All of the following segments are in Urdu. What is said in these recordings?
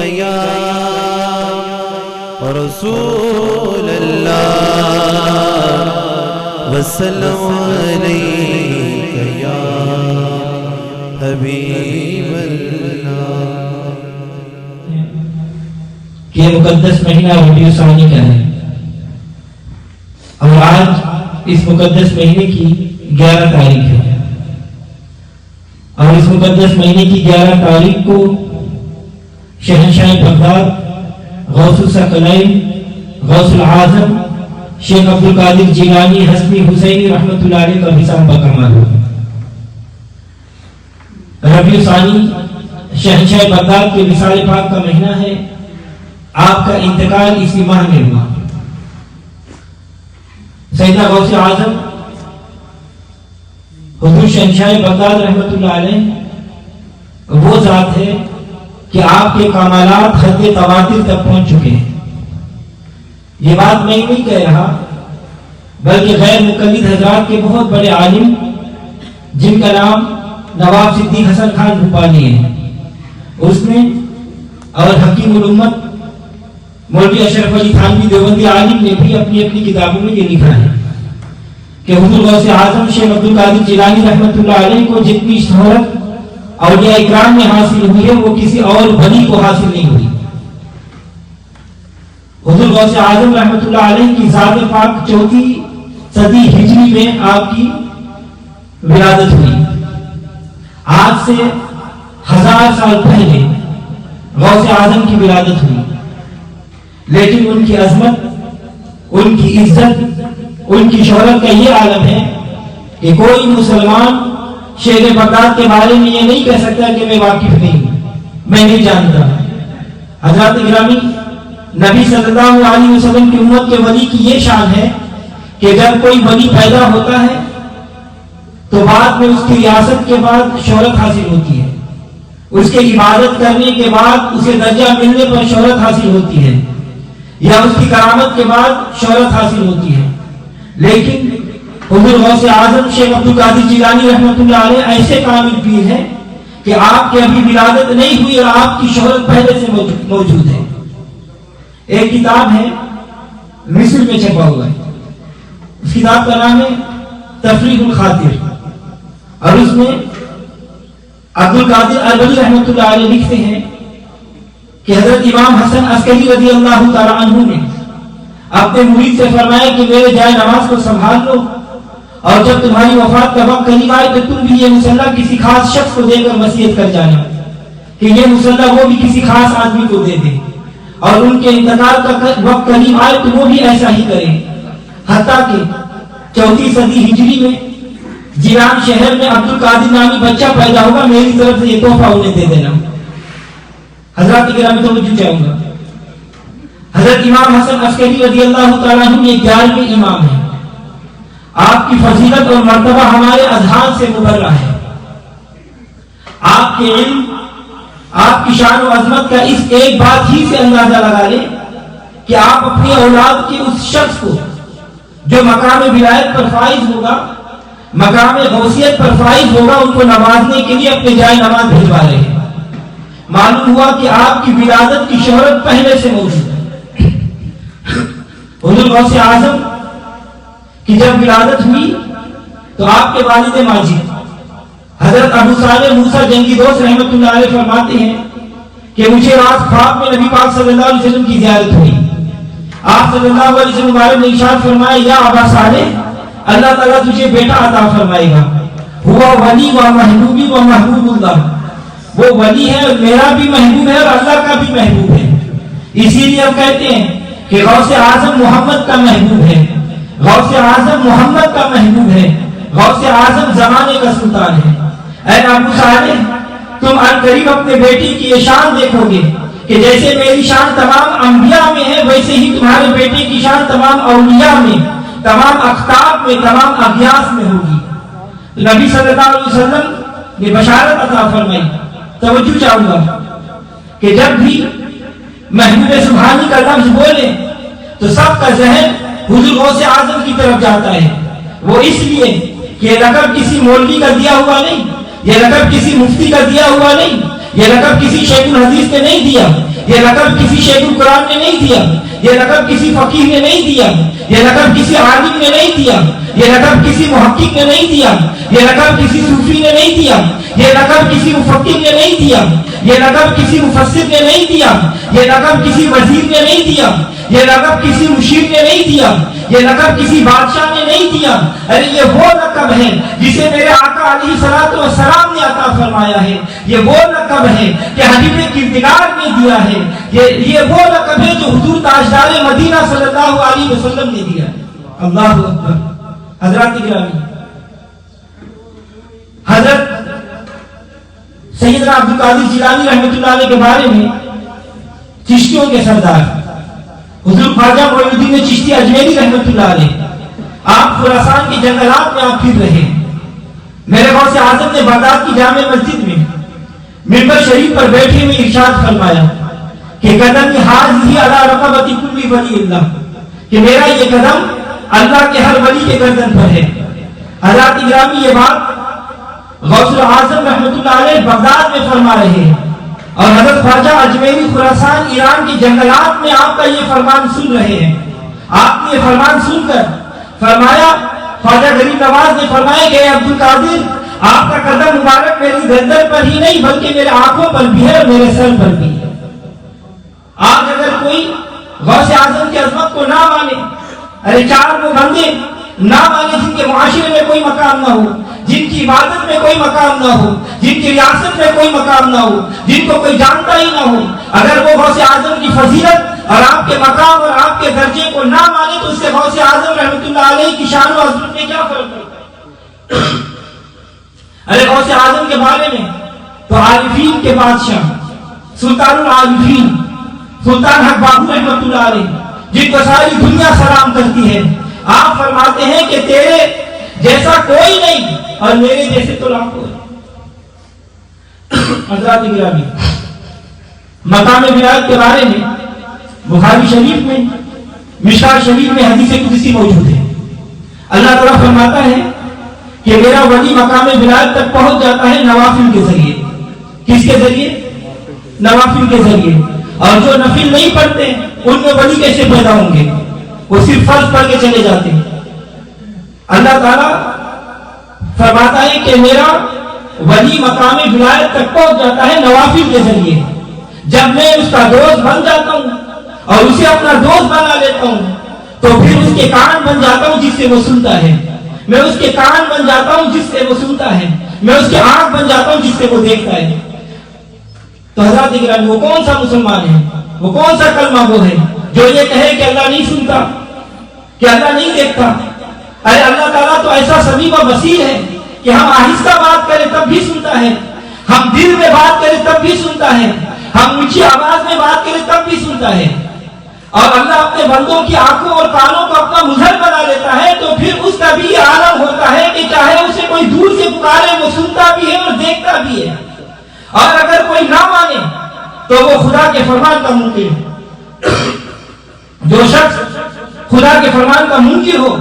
یا رسول اللہ وسلم علیک یا حبیب اللہ۔ کہ یہ مقدس مہینہ ربیع ثانی کا ہے اور آج اس مقدس مہینے کی 11 تاریخ ہے، اور اس مقدس مہینے کی 11 تاریخ کو شہنشاہ بغداد غوث الثقلین غوث العظم شیخ عبدالقادر جیلانی حسنی حسینی رحمۃ اللہ علیہ کا حساب بکمال ہوا۔ ربیع ثانی شہنشاہ بغداد کے وصال پاک کا مہینہ ہے۔ آپ کا انتقال اسی ماہ میں ہوا۔ سیدنا غوث اعظم حضور شہنشاہ بغداد رحمۃ اللہ علیہ وہ ذات ہے کہ آپ کے کمالات حد تواتر تک پہنچ چکے ہیں۔ یہ بات میں نہیں کہہ رہا بلکہ غیر مقلد حضرات کے بہت بڑے عالم جن کا نام نواب صدیق حسن خان بھوپانی ہے، اس نے اور حکیم الامت مولوی اشرف علی تھانوی دیوبندی عالم نے بھی اپنی اپنی کتابوں میں یہ لکھا ہے کہ حضور غوث اعظم شیخ عبدالقادر جیلانی رحمۃ اللہ علیہ کو جتنی شہرت اولیاء اکرام میں حاصل ہوئی ہے وہ کسی اور ولی کو حاصل نہیں ہوئی۔ حضور غوث اعظم رحمۃ اللہ علیہ کی ذات پاک 4 صدی ہجری میں آپ کی ولادت ہوئی۔ آج سے 1000 سال پہلے غوث اعظم کی ولادت ہوئی، لیکن ان کی عظمت، ان کی عزت، ان کی شہرت کا یہ عالم ہے کہ کوئی مسلمان شیر بغداد کے بارے میں یہ نہیں کہہ سکتا کہ میں واقف نہیں ہوں، میں نہیں جانتا۔ حضرات گرامی، نبی صلی اللہ علیہ وسلم کی امت کے ولی کی یہ شان ہے کہ جب کوئی ولی پیدا ہوتا ہے تو بعد میں اس کی ریاست کے بعد شہرت حاصل ہوتی ہے، اس کے عبادت کرنے کے بعد اسے درجہ ملنے پر شہرت حاصل ہوتی ہے، یا اس کی کرامت کے بعد شہرت حاصل ہوتی ہے۔ لیکن حضور غوث اعظم شیخ عبدالقادر جیلانی رحمۃ اللہ علیہ ایسے کامل پیر ہیں کہ آپ کی ابھی ولادت نہیں ہوئی اور آپ کی شہرت پہلے سے موجود ہے۔ ایک کتاب ہے مصر میں چھپا ہوا ہے، اس کتاب کا نام ہے تفریح الخاطر، اور اس میں عبدالقادر اربلی رحمۃ اللہ علیہ لکھتے ہیں کہ حضرت امام حسن عسکری رضی اللہ تعالی عنہ نے اپنے مرید سے فرمایا کہ میرے جائے نماز کو سنبھال لو، اور جب تمہاری وفات کا وقت قریب آئے تو تم بھی یہ مصلی کسی خاص شخص کو دے کر وصیت کر جانا کہ یہ مصلی وہ بھی کسی خاص آدمی کو دے دے، اور ان کے انتقال کا وقت قریب آئے تو وہ بھی ایسا ہی کرے۔ حتیٰ کہ 4 صدی ہجری میں جیلان شہر میں عبدالقادر نامی بچہ پیدا ہوگا، میری طرف سے یہ تحفہ انہیں دے دینا۔ حضرات گرامی توجہ چاہوں گا، حضرت امام حسن عسکری رضی اللہ تعالیٰ عنہ یہ 11ویں امام ہیں۔ آپ کی فضیلت اور مرتبہ ہمارے اذہان سے مبرہ ہے۔ آپ کے علم، آپ کی شان و عظمت کا اس ایک بات ہی سے اندازہ لگا لیں کہ آپ اپنی اولاد کے اس شخص کو جو مقام ولایت پر فائز ہوگا، مقام غوثیت پر فائز ہوگا، ان کو نوازنے کے لیے اپنے جائے نماز بھجوا رہے ہیں۔ معلوم ہوا کہ آپ کی ولادت کی شہرت پہلے سے موجود ہے۔ حضور غوث اعظم کی جب ولادت ہوئی تو آپ کے والد ماجد حضرت ابو صالح موسیٰ جنگی دوست رحمۃ اللہ علیہ فرماتے ہیں کہ مجھے رات خواب میں نبی پاک صلی اللہ علیہ وسلم کی زیارت ہوئی۔ آپ صلی اللہ علیہ وسلم مبارک نے ارشاد فرمایا، یا ابا صالح، اللہ تعالیٰ تجھے بیٹا عطا فرمائے گا، ہوا ولی و محبوبی و محبوب اللہ، وہ ولی ہے اور میرا بھی محبوب ہے اور اللہ کا بھی محبوب ہے۔ اسی لیے ہم کہتے ہیں کہ غوث اعظم محمد کا محبوب ہے، غوث اعظم محمد کا محبوب ہے، غوث اعظم زمانے کا سلطان ہے۔ اے ابو صالح، تم عنقریب اپنے بیٹے کی یہ شان دیکھو گے کہ جیسے میری شان تمام انبیاء میں ہے، ویسے ہی تمہارے بیٹے کی شان تمام اولیاء میں، تمام اقطاب میں، تمام اغیاث میں ہوگی۔ نبی صلی اللہ علیہ وسلم نے بشارت عطا فرمائی۔ توجہ چاہوں گا کہ جب بھی محبوب سبحانی کا لفظ بولے تو سب کا ذہن حضور غوث اعظم کی طرف جاتا ہے۔ وہ اس لیے کہ یہ لقب کسی مولوی کا دیا ہوا نہیں، یہ لقب کسی مفتی کا دیا ہوا نہیں، یہ لقب کسی شیخ الحدیث نے نہیں دیا، یہ لقب کسی شیخ القرآن نے نہیں دیا، یہ لقب کسی فقیہ نے نہیں دیا، یہ لقب کسی عالم نے نہیں دیا، یہ لقب کسی محقق نے نہیں دیا، یہ لقب کسی صوفی نے نہیں دیا، یہ لقب کسی مفکر نے نہیں دیا، یہ لقب کسی مفسر نے نہیں دیا، یہ لقب کسی وزیر نے نہیں دیا، یہ لقب کسی مشیر نے نہیں دیا، یہ لقب کسی بادشاہ نے نہیں دیا۔ ارے یہ وہ لقب ہے جسے میرے آقا علیہ الصلوۃ والسلام نے عطا فرمایا ہے، یہ وہ لقب ہے کہ حبیب کردگار نے دیا ہے، یہ وہ لقب ہے جو حضور تاجدار مدینہ صلی اللہ علیہ وسلم نے دیا ہے۔ اللہ اکبر۔ حضرات گرامی، حضرت سیدنا عبد القادر جیلانی رحمۃ اللہ علیہ کے بارے میں چشتیوں کے سردار حضور خواجہ معین الدین چشتی اجمیری رحمۃ اللہ علیہ، آپ خراسان کے جنگلات میں آپ پھر رہے۔ میرے غوث اعظم نے بغداد کی جامع مسجد میں منبر شریف پر بیٹھے ہوئے ارشاد فرمایا کہ قدم حاضی علی رقبۃ کل ولی اللہ، کہ میرا یہ قدم اللہ کے ہر ولی کے گردن پر ہے۔ حضرات گرامی، یہ بات غوث اعظم رحمۃ اللہ علیہ بغداد میں فرما رہے ہیں، اور حضرت خواجہ اجمیری خراسان ایران کے جنگلات میں آپ کا یہ فرمان سن رہے ہیں۔ آپ نے یہ فرمان سن کر فرمایا، خواجہ غریب نواز نے فرمایا کہ عبد القادر، آپ کا قدم مبارک میری گردن پر ہی نہیں بلکہ میرے آنکھوں پر بھی ہے اور میرے سر پر بھی ہے۔ آج اگر کوئی غوث اعظم کی عظمت کو نہ مانے، ارے چار وہ بندے نہ مانے جن کے معاشرے میں کوئی مقام نہ ہو، جن کی عبادت میں کوئی مقام نہ ہو، جن کی ریاست میں کوئی مقام نہ ہو، جن کو کوئی جانتا ہی نہ ہو، اگر وہ غوث اعظم کی فضیلت اور آپ کے مقام اور آپ کے درجے کو نہ مانے تو اس سے غوث اعظم رحمۃ اللہ علیہ کی شان و عظمت میں کیا فرق پڑتا ہے؟ ارے غوث اعظم کے بارے میں تو عارفین کے بادشاہ سلطان العارفین سلطان حق بابو رحمۃ اللہ علیہ، جن کو ساری دنیا سلام کرتی ہے، آپ فرماتے ہیں کہ تیرے جیسا کوئی نہیں اور میرے جیسے تو لاکھوں ہیں۔ حضرات گرامی، مقام ولایت کے بارے میں بخاری شریف میں، مشکوٰۃ شریف میں حدیث قدسی موجود ہے۔ اللہ تعالیٰ فرماتا ہے کہ میرا ولی مقام ولایت تک پہنچ جاتا ہے نوافل کے ذریعے۔ کس کے ذریعے؟ نوافل کے ذریعے۔ اور جو نفل نہیں پڑھتے ان میں ولی کیسے پیدا ہوں گے؟ وہ صرف فرض پڑھ کے چلے جاتے ہیں۔ اللہ تعالیٰ فرماتا ہے کہ میرا ولی مقام ولایت تک پہنچ جاتا ہے نوافل کے ذریعے۔ جب میں اس کا دوست بن جاتا ہوں اور اسے اپنا دوست بنا لیتا ہوں تو پھر اس کے کان بن جاتا ہوں جس سے وہ سنتا ہے، میں اس کے کان بن جاتا ہوں جس سے وہ سنتا ہے، میں اس کے آنکھ بن جاتا ہوں جس سے وہ دیکھتا ہے۔ تو حضرات گرامی، وہ کون سا مسلمان ہے، وہ کون سا کلمہ وہ ہے جو یہ کہے کہ اللہ نہیں سنتا، کہ اللہ نہیں دیکھتا؟ ارے اللہ تعالیٰ تو ایسا سمیع و بصیر ہے کہ ہم آہستہ بات کریں تب بھی سنتا ہے، ہم دل میں بات کریں تب بھی سنتا ہے، ہم اونچی آواز میں بات کریں تب بھی سنتا ہے۔ اور اللہ اپنے بندوں کی آنکھوں اور کانوں کو اپنا مظہر بنا لیتا ہے تو پھر اس کا بھی یہ عالم ہوتا ہے کہ چاہے اسے کوئی دور سے پکارے وہ سنتا بھی ہے اور دیکھتا بھی ہے۔ اور اگر کوئی نہ مانے تو وہ خدا کے فرمان کا منکر ہے۔ جو شخص خدا کے فرمان کا منکر ہو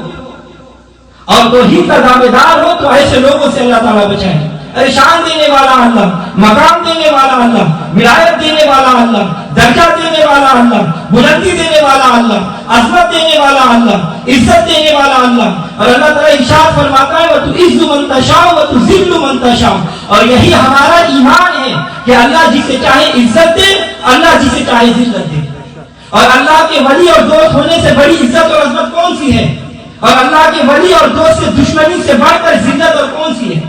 اور توحید کا دعویدار ہو تو ایسے لوگوں سے اللہ تعالیٰ بچائے۔ ارے شان دینے والا اللہ، مقام دینے والا اللہ، ولایت دینے والا اللہ، درجہ دینے والا اللہ، بلندی دینے والا اللہ، عظمت دینے والا اللہ، عزت دینے والا اللہ۔ اور اللہ تعالیٰ ارشاد فرماتا ہے وَتُعِزُّ مَن تَشَاءُ وَتُذِلُّ مَن تَشَاءُ، اور یہی ہمارا ایمان ہے کہ اللہ جسے چاہے عزت دے، اللہ جسے چاہے ذلت دے۔ اور اللہ کے ولی اور دوست ہونے سے بڑی عزت اور عظمت کون سی ہے؟ اور اللہ کے ولی اور دوست سے دشمنی سے بڑھ کر ذلت اور کون سی ہے؟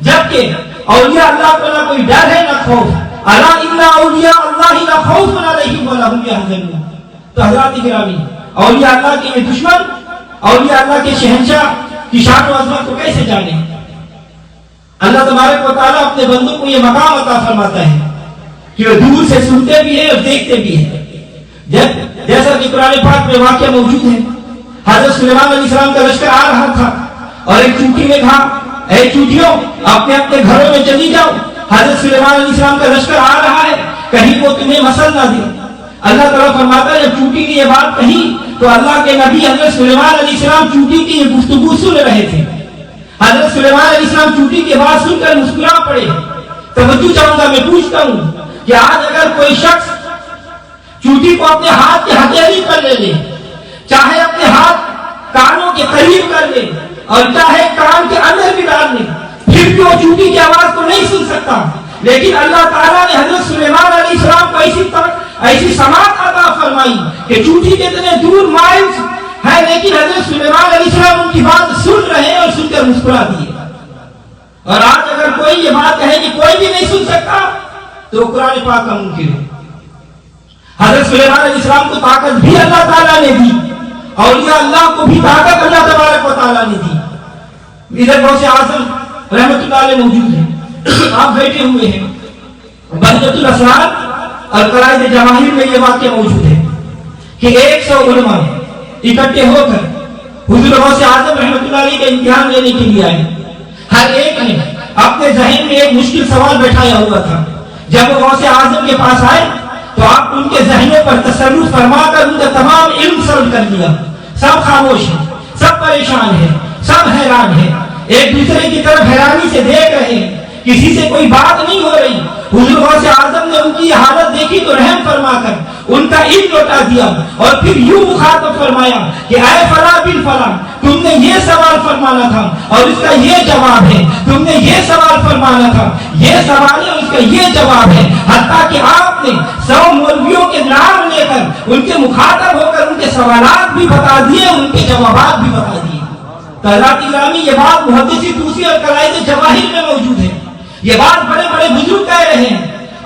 جبکہ اولیاء اللہ کو نہ کوئی ڈر ہے نہ خوف۔ الا ان اولیاء اللہ لا خوف علیہم ولا هم يحزنون۔ تو حضرات گرامی، اولیاء اللہ کے دشمن اولیاء اللہ کے شہنشاہ کی شان و عظمت کو کیسے جانے؟ اللہ تبارک و تعالیٰ اپنے بندوں کو یہ مقام عطا فرماتا ہے کہ وہ دور سے سنتے بھی ہیں اور دیکھتے بھی ہیں۔ جیسا کہ قرآن پاک میں واقعہ موجود ہے، حضرت سلیمان علیہ السلام کا لشکر آ رہا تھا اور ایک چونٹی نے کہا اے چونٹیوں اپنے اپنے گھروں میں چلی جاؤ، حضرت سلیمان علیہ السلام کا لشکر آ رہا ہے، کہیں وہ تمہیں مسل نہ دے۔ اللہ تعالیٰ فرماتا ہے جب چونٹی نے یہ بات کہی تو اللہ کے نبی حضرت سلیمان علیہ السلام چونٹی کی یہ گفتگو سن رہے تھے۔ حضرت سلیمان علیہ السلام چونٹی کی بات سن کر مسکرا پڑے، توجہ چاہوں گا، میں پوچھتا ہوں کہ آج اگر کوئی شخص چوٹی کو اپنے ہاتھ کے ہتھیلی پر لے لے، چاہے اپنے ہاتھ کانوں کے قریب کر لے اور چاہے کان کے اندر بھی ڈال لے، پھر بھی وہ چوٹی کی آواز کو نہیں سن سکتا. لیکن اللہ تعالیٰ نے حضرت سلیمان علیہ السلام کو ایسی سماعت عطا فرمائی کہ چوٹی کے اتنے دور مائلز ہے، لیکن حضرت سلیمان علیہ السلام ان کی بات سن رہے ہیں اور سن کر مسکرا دیے. اور آج اگر کوئی یہ بات کہے کہ کوئی بھی نہیں سن سکتا تو قرآن پاک کا منکر ہے. حضرت سلیمان علیہ السلام کو طاقت بھی اللہ تعالیٰ نے دی، اولیاء اللہ کو بھی طاقت اللہ تبارک و تعالیٰ نے دی. ادھر غوث اعظم رحمت اللہ علیہ موجود ہیں، آپ بیٹھے ہوئے ہیں. بہجت الاسرار اور قلائد جواہر میں یہ واقعہ موجود ہے کہ 100 علماء اکٹھے ہو کر حضور غوث اعظم رحمت اللہ علیہ کا امتحان لینے کے لیے آئے. ہر ایک نے اپنے ذہن میں ایک مشکل سوال بیٹھایا ہوا تھا. جب وہ غوث اعظم کے پاس آئے تو آپ ان کے ذہنوں پر تصرف فرما کر ان کا تمام علم سلب کر لیا. سب خاموش ہیں، سب پریشان ہیں، سب حیران ہیں، ایک دوسرے کی طرف حیرانی سے دیکھ رہے ہیں، کسی سے کوئی بات نہیں ہو رہی. حضور غوث اعظم نے ان کی حالت دیکھی تو رحم فرما کر ان کا علم لوٹا دیا اور پھر یوں مخاطب فرمایا کہ اے فلاں بن فلاں، تم نے یہ سوال فرمانا تھا اور اس کا یہ جواب ہے، تم نے یہ سوال فرمانا تھا، یہ سوال ہے اور اس کا یہ جواب ہے. حتیٰ کہ آپ نے 100 مولویوں کے نام لے کر ان کے مخاطب ہو کر ان کے سوالات بھی بتا دیے، ان کے جوابات بھی بتا دیے. حضرات گرامی، یہ بات محدثی طوسی اور قلائد جواہر میں موجود ہے. یہ بات بڑے بڑے بزرگ کہہ رہے ہیں.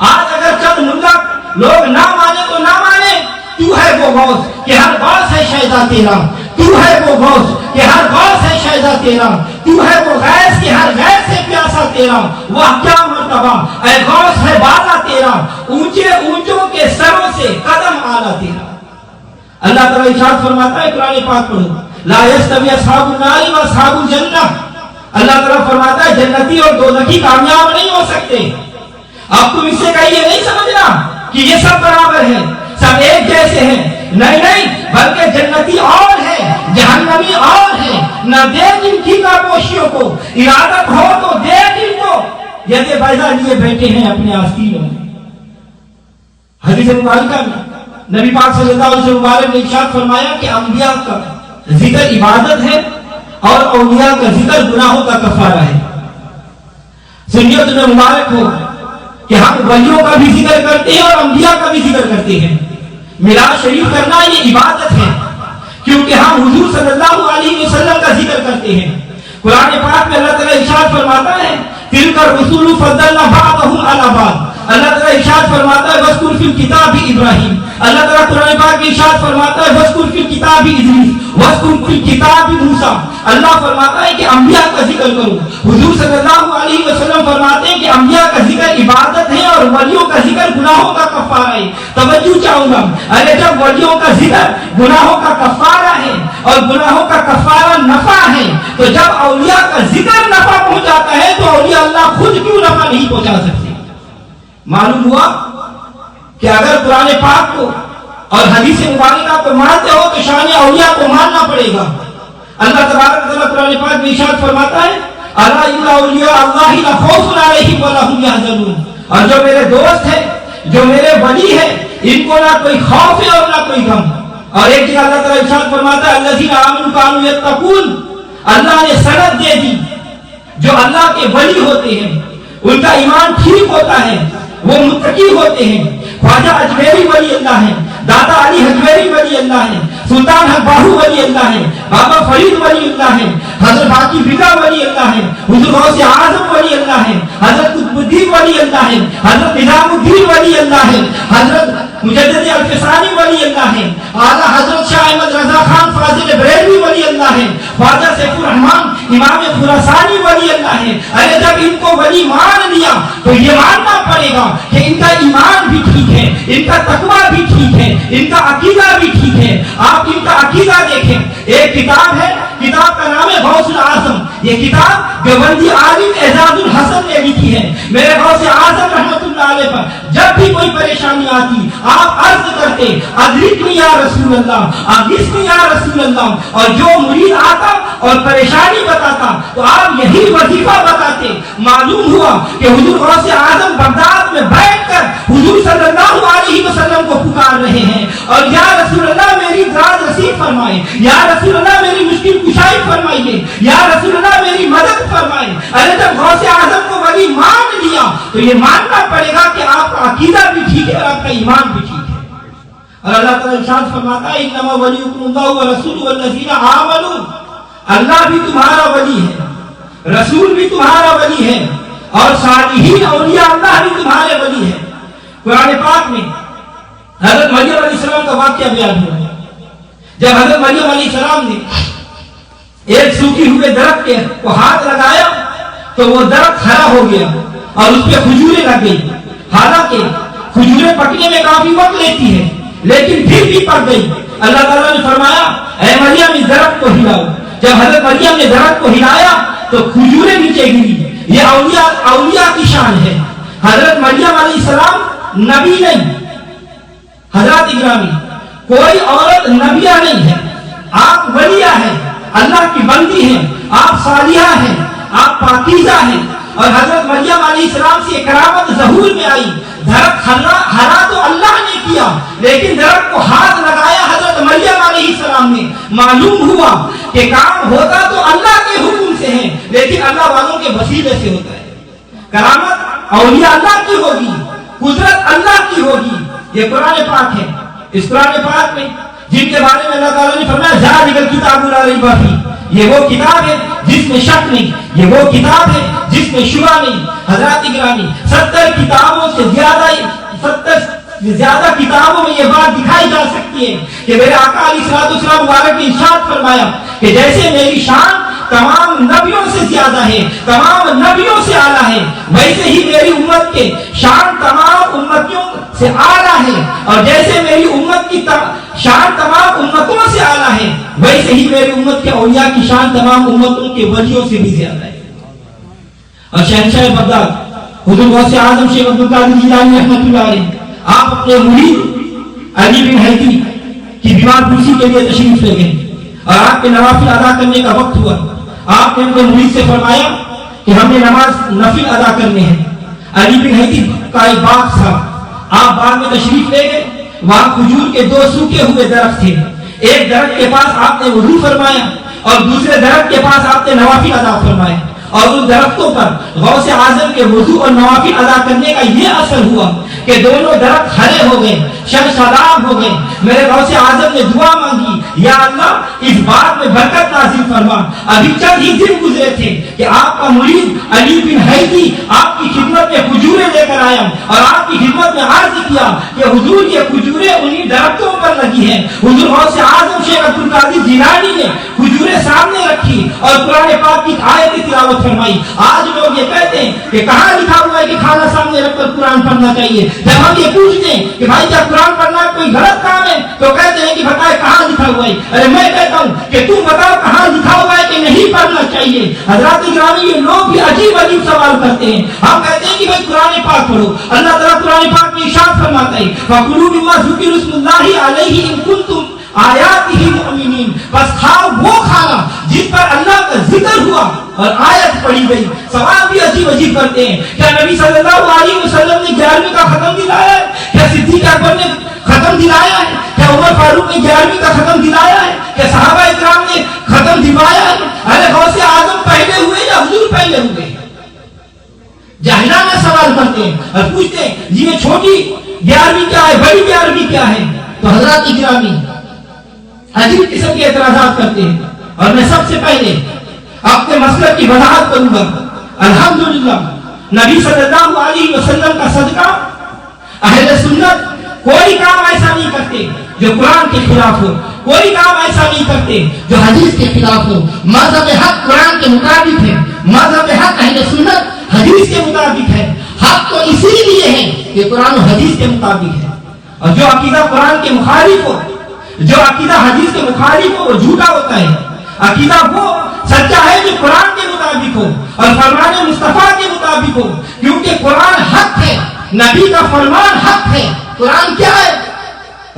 آج اگر چند ملا لوگ نہ مانے تو نہ مانے، تو ہے وہ غوث کہ ہر غوث ہے شیدا تیرا، تو ہے وہ غوث کہ ہر غوث ہے شیدا تیرا، تو ہے وہ غیث کہ ہر غیث سے پیاسا تیرا. وہ کیا مرتبہ اے غوث ہے بالا تیرا، اونچے اونچوں کے سروں سے قدم آلا تیرا. اللہ تعالیٰ ارشاد فرماتا ہے، قرآن پاک پڑھو، لا یستوی اصحاب النار و اصحاب الجنہ. اللہ تعالیٰ فرماتا ہے جنتی اور دوزخی کامیاب نہیں ہو سکتے. اب تم اس سے کہیں یہ نہیں سمجھنا کہ یہ سب برابر ہیں، سب ایک جیسے ہیں. نہیں، بلکہ جنتی اور ہے، جہنمی اور ہے. نہ دیکھ ان کی کاپوشیوں کو، ارادت ہو تو دیکھ ان کو جیسے بیضا لیے بیٹھے ہیں اپنے آستینوں میں. حدیث مبارکہ میں نبی پاک صلی اللہ علیہ وسلم مبارک نے ارشاد فرمایا کہ انبیاء کا ذکر عبادت ہے اور اولیاء کا ذکر گناہوں کا کفارہ ہے. سنیے تمہیں مبارک ہو کہ ہم ولیوں کا بھی ذکر کرتے ہیں اور انبیاء کا بھی ذکر کرتے ہیں. میراث شریف کرنا یہ عبادت ہے کیونکہ ہم حضور صلی اللہ علیہ وسلم کا ذکر کرتے ہیں. قرآن پاک میں اللہ تعالیٰ ارشاد فرماتا ہے تلک الرسول فضلنا بعضهم علی بعض. اللہ تعالیٰ ارشاد فرماتا ہے وذکر فی الکتاب ابراہیم. اللہ تعالیٰ قرآن پاک میں ارشاد فرماتا ہے وذکر فی الکتاب ادریس وذکر فی الکتاب موسیٰ. اللہ فرماتا ہے کہ انبیاء کا ذکر کرو. حضور صلی اللہ علیہ وسلم فرماتے ہیں کہ انبیاء کا ذکر عبادت ہے اور ولیوں کا ذکر گناہوں کا کفارہ ہے. توجہ چاہوں گا، ارے جب ولیوں کا ذکر گناہوں کا کفارہ ہے اور گناہوں کا کفارہ نفع ہے تو جب اولیاء کا ذکر نفع پہنچاتا ہے تو اولیاء اللہ خود کیوں نفع نہیں پہنچا سکتے؟ معلوم ہوا کہ اگر قرآن پاک کو اور حدیث مبارکہ کو مانتے ہو تو شان اولیاء کو ماننا پڑے گا. اللہ تبارک و تعالیٰ قرآن پاک میں ارشاد فرماتا ہے الا ان اولیاء اللہ لا خوف علیہم ولا هم يحزنون. اور جو میرے دوست ہیں، جو میرے ولی ہیں، ان کو نہ کوئی خوف ہے اور نہ کوئی غم. اور ایک جگہ اللہ تعالیٰ ارشاد فرماتا ہے الذین آمنوا كانوا يتقون. اللہ نے سند دے دی جو اللہ کے ولی ہوتے ہیں ان کا ایمان ٹھیک ہوتا ہے، وہ متقی ہوتے ہیں. خواجہ اجمیری ولی اللہ ہے، دادا علی حجویری ولی اللہ ہے، سلطان حق باہو ولی اللہ ہے، بابا فرید ولی اللہ ہے، حضرت باقی بلا ولی اللہ ہے، حضور غوث اعظم ولی اللہ ہے، حضرت قطب الدین ولی اللہ ہے، حضرت نظام الدین ولی اللہ ہے، حضرت مجدد الفسانی ولی اللہ ہے، اعلیٰ حضرت شاہ احمد رضا خان فاضل بریلوی ولی اللہ ہے، خواجہ سیف الرحمان امام خراسانی ولی اللہ ہے. ارے جب ان کو ولی مان لیا تو یہ ماننا پڑے گا کہ ان کا ایمان بھی ٹھیک ہے، ان کا تقویٰ بھی ٹھیک ہے، ان کا عقیدہ بھی ٹھیک ہے. آپ ان کا عقیدہ دیکھیں. ایک کتاب ہے، کتاب کا نام ہے غوث الاعظم. یہ کتاب دیوبندی عالم اعزاز الحسن نے لکھی ہے میرے غوث اعظم رحمۃ اللہ علیہ پر. جب بھی کوئی پریشانی آتی آپ عرض کرتے ادرکنی یا رسول اللہ، اغثنی یا رسول اللہ، اور جو مرید آتا اور پریشانی بتاتا تو آپ یہی وظیفہ بتاتے. معلوم ہوا کہ حضور غوث اعظم بغداد میں بیٹھ کر حضور صلی اللہ علیہ وسلم کو پکار رہے ہیں اور یا رسول اللہ میری دراز رسید فرمائے، یا رسول اللہ میری مشکل کشائی فرمائیے، یا رسول اللہ میری مدد فرمائے. ارے جب غوث اعظم کو ولی مان لیا تو یہ ماننا پڑے گا کہ آپ کا عقیدہ بھی ٹھیک ہے اور آپ کا ایمان بھی ٹھیک ہے. اور اللہ تعالیٰ ارشاد فرماتا ہے انما ولیکم اللہ ورسولہ والذین آمنوا، اللہ بھی تمہارا ولی ہے، رسول بھی تمہارا ولی ہے، اور صالحین اولیاء اللہ بھی تمہارے ولی ہے. قرآن پاک میں حضرت مریم علیہ السلام کا واقعہ بیان ہوا ہے. جب حضرت مریم علیہ السلام نے ایک سوکھی ہوئے درخت کو ہاتھ لگایا تو وہ درخت ہرا ہو گیا اور اس پہ کھجوریں لگ گئی. حالانکہ کھجوریں پکنے میں کافی وقت لیتی ہے لیکن پھر بھی پک گئی. اللہ تعالیٰ نے فرمایا اے مریم اس درخت کو ہلاؤ. جب حضرت مریم نے درخت کو ہلایا تو کھجوریں نیچے گری. یہ اولیاء کی شان ہے. حضرت مریم علیہ السلام نبی نہیں، حضرات اکرامی کوئی عورت نبیہ نہیں ہے، آپ ولیہ ہیں، اللہ کی بندی ہیں، آپ صالحہ ہیں، آپ پاکیزہ ہیں. اور حضرت مریم علیہ السلام سے کرامت ظہور میں آئی. درخت ہرا تو اللہ نے کیا لیکن درخت کو ہاتھ لگایا حضرت مریم علیہ السلام نے. معلوم ہوا کہ کام ہوتا تو اللہ کے حکم سے ہے لیکن اللہ والوں کے وسیلے سے ہوتا ہے. کرامت اولیاء اللہ کی ہوگی، قدرت اللہ کی ہوگی. یہ قرآن پاک ہے. اس قرآن پاک میں جن کے بارے میں اللہ تعالیٰ نے فرمایا ذالک الکتاب لا ریب فیہ، یہ وہ کتاب ہے جس میں شک نہیں، یہ وہ کتاب ہے جس میں شبہ نہیں. حضرات اکرامی 70 کتابوں سے زیادہ کتابوں میں یہ بات دکھائی جا سکتی ہے کہ میرے آقا علیہ السلام مبارک نے ارشاد فرمایا کہ جیسے میری شان تمام نبیوں سے زیادہ ہے، تمام نبیوں سے اعلیٰ ہے، ویسے ہی میری امت کے شان تمام امتیوں سے اعلیٰ ہے. اور جیسے میری امت کی شان تمام امتوں سے اعلیٰ ہے ویسے ہی میری امت کے اولیاء کی شان تمام امتوں کے ولیوں سے بھی زیادہ ہے. اور شہنشاہ بغداد حضور غوث اعظم شیخ عبد القادر جیلانی رحمۃ اللہ علیہ آپ اپنے مرید علی بن حیدی کی بیمار پرسی کے لیے تشریف لے گئے اور آپ کے نوافل ادا کرنے کا وقت ہوا. آپ نے اپنے مرید سے فرمایا کہ ہم نے نماز نفل ادا کرنے ہیں. علی بن حیدی کا ایک باغ تھا، آپ باغ میں تشریف لے گئے. وہاں کھجور کے 2 سوکھے ہوئے درخت تھے. ایک درخت کے پاس آپ نے وضو فرمایا اور دوسرے درخت کے پاس آپ نے نوافل ادا فرمایا. اور ان درختوں پر غوث اعظم کے وضو اور نوافل ادا کرنے کا یہ اثر ہوا کہ دونوں درخت ہرے ہو گئے، شاداب ہو گئے. میرے غوث اعظم نے دعا مانگی یا اللہ اس بات میں برکت نازل فرما. ابھی چند ہی دن گزرے تھے کہ آپ کا مرید علی بن حیدی آپ کی خدمت میں کھجوریں لے کر آیا اور آپ کی خدمت میں عرض کیا کہ حضور یہ کھجوریں انہی درختوں پر لگی ہیں. حضور غوث اعظم شیخ عبد القادر جیلانی نے کھجوریں سامنے رکھی اور قرآن پاک کی آیت تلاوت فرمائی. آج لوگ یہ کہتے ہیں کہ کہاں لکھا ہوا ہے کہ کھانا سامنے رکھ کر قرآن پڑھنا چاہیے. جب ہم یہ پوچھتے ہیں کہ بھائی کیا قرآن پڑھنا کوئی غلط کام ہے تو کہتے ہیں کہ بتائے کہاں لکھا ہوا ہے. ارے میں کہتا ہوں کہ تم بتاؤ کہاں لکھا ہوا ہے کہ نہیں پڑھنا چاہیے. حضرات گرامی یہ لوگ بھی عجیب عجیب سوال کرتے ہیں. ہم کہتے ہیں کہ بھائی قرآن پاک پڑھو. اللہ تعالیٰ قرآن پاک میں ارشاد فرماتا ہے فَكُلُوا مِمَّا ذُكِرَ اسْمُ اللَّهِ عَلَيْهِ إِن كُنتُمْ آیاتہ مؤمنین، بس کھاؤ وہ کھانا جس پر اللہ کا ذکر ہوا اور آیت پڑھی گئی. سوال بھی عجیب عجیب کرتے ہیں. کیا نبی صلی اللہ علیہ وسلم نے 11ویں کا ختم دلایا ہے؟ کیا صدیق اکبر نے ختم دلایا ہے؟ کیا عمر فاروق نے 11ویں کا ختم دلایا ہے؟ کیا صحابہ اکرام نے ختم دلوایا ہے؟ ارے غوث اعظم پہلے ہوئے یا حضور پہلے ہوئے؟ جاہلانہ سوال کرتے ہیں اور پوچھتے ہیں یہ چھوٹی 11ویں کیا ہے، بڑی 11ویں کیا ہے؟ تو حضرات اکرامی عجیب قسم کے اعتراضات کرتے ہیں. اور میں سب سے پہلے اپنے مسلک کی وضاحت کروں گا. الحمدللہ نبی صلی اللہ علیہ وسلم کا صدقہ اہل سنت کوئی کام ایسا نہیں کرتے جو قرآن کے خلاف ہو، کوئی کام ایسا نہیں کرتے جو حدیث کے خلاف ہو. مذہب حق قرآن کے مطابق ہے، مذہب حق اہل سنت حدیث کے مطابق ہے. حق تو اسی لیے ہے کہ قرآن و حدیث کے مطابق ہے. اور جو عقیدہ قرآن کے مخالف ہو، جو عقیدہ حدیث کے مخالف ہو وہ جھوٹا ہوتا ہے. عقیدہ وہ سچا ہے جو قرآن کے مطابق ہو اور فرمان مصطفیٰ کے مطابق ہو، کیونکہ قرآن حق ہے، نبی کا فرمان حق ہے۔ قرآن کیا ہے؟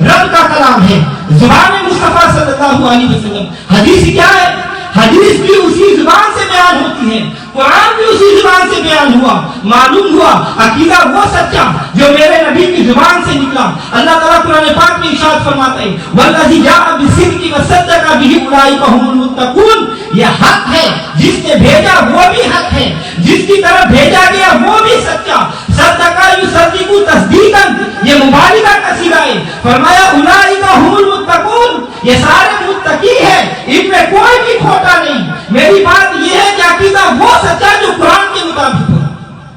رب کا کلام ہے، زبان مصطفیٰ صلی اللہ علیہ وسلم۔ حدیث کیا ہے؟ حدیث بھی اسی زبان سے بیان ہوتی ہے، قرآن بھی اسی زبان سے بیان ہوا۔ معلوم ہوا عقیدہ وہ سچا جو میرے نبی کی زبان سے نکلا۔ اللہ تعالیٰ قرآن پاک میں ارشاد فرماتا ہے والذی جاء بالصدق وصدق به اولئک هم المتقون، یہ حق ہے، جس نے بھیجا وہ بھی حق ہے، جس کی طرف بھیجا گیا وہ بھی سچا۔ صدق یصدق تصدیقا، یہ مبالغہ کا صیغہ ہے۔ فرمایا اولئک هم المتقون، یہ سارے متقی ہیں، ان میں کوئی بھی کھوٹا نہیں۔ میری بات یہ ہے کہ عقیدہ وہ سچا جو قرآن کے مطابق ہو۔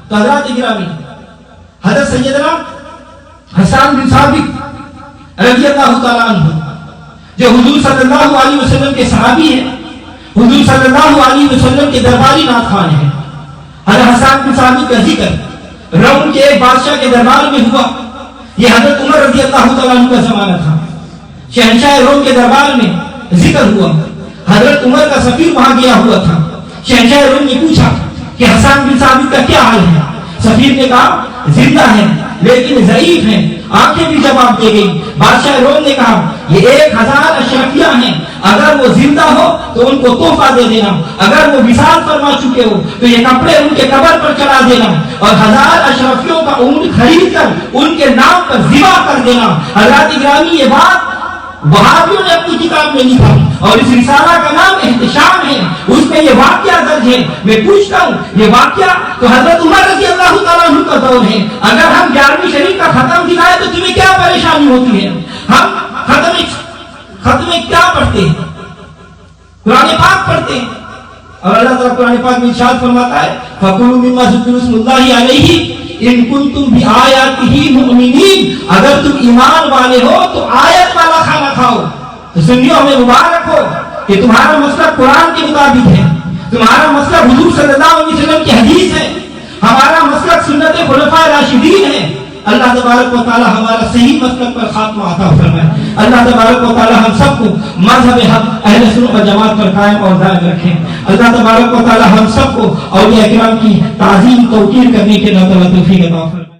تو حضرات گرامی، حضرت سیدنا حسان بن ثابت رضی اللہ تعالیٰ عنہ جو حضور صلی اللہ علیہ وسلم کے صحابی ہیں، حضور صلی اللہ علیہ وسلم کے درباری نعت خوان ہیں۔ حضرت حسان بن ثابت کا ذکر روم کے ایک بادشاہ کے دربار میں ہوا۔ یہ حضرت عمر رضی اللہ تعالیٰ عنہ کا زمانہ تھا۔ شہنشاہ روم کے دربار میں ذکر ہوا، حضرت عمر کا سفیر وہاں گیا ہوا تھا۔ شہنشاہ روم نے پوچھا کہ حسان بن ثابت کا کیا حال ہے؟ سفیر نے کہا زندہ ہے لیکن ضعیف ہیں۔ آنکھیں بھی جواب دے گئی۔ بادشاہ روم نے کہا یہ 1000 اشرفیہ ہیں، اگر وہ زندہ ہو تو ان کو تحفہ دے دینا، اگر وہ وصال فرما چکے ہو تو یہ کپڑے ان کے قبر پر چڑھا دینا اور 1000 اشرفیوں کا اونٹ خرید کر ان کے نام پر ذبح کر دینا۔ حضرات گرامی، یہ بات وہابیوں نے اپنی کتاب میں لکھا اور اس رسالہ کا نام احتشام ہے، اس میں یہ واقعہ درج ہے۔ میں پوچھتا ہوں یہ واقعہ تو حضرت عمر رضی اللہ تعالیٰ عنہ کا دور ہے۔ اگر ہم 11ویں شریف کا ختم دکھائے تو تمہیں کیا پریشانی ہوتی ہے؟ ہم ختم کیا پڑھتے ہیں؟ قرآن پاک پڑھتے ہیں، اور اللہ تعالیٰ قرآن پاک میں ارشاد فرماتا ہے فَكُلُوا مِمَّا ذُكِّرَ اسْمُ اللَّهِ عَلَيْهِ ان کنتم بآیاتہ مؤمنین، اگر تم ایمان والے ہو تو آیت والا کھانا کھاؤ۔ تو سنیو، ہمیں مبارک ہو کہ تمہارا مسلک قرآن کے مطابق ہے، تمہارا مسلک حضور صلی اللہ علیہ وسلم کی حدیث ہے، ہمارا مسلک سنت خلفاء راشدین ہے۔ اللہ تبارک و تعالی ہمارا صحیح مسلک پر خاتمہ عطا فرمائے۔ اللہ تبارک و تعالی ہم سب کو مذہب حق اہل سنت و جماعت پر قائم اور دائم رکھیں۔ اللہ تبارک و تعالی ہم سب کو اولیاء کرام کی تعظیم توقیر کرنے کے توفیق عطا فرمائے۔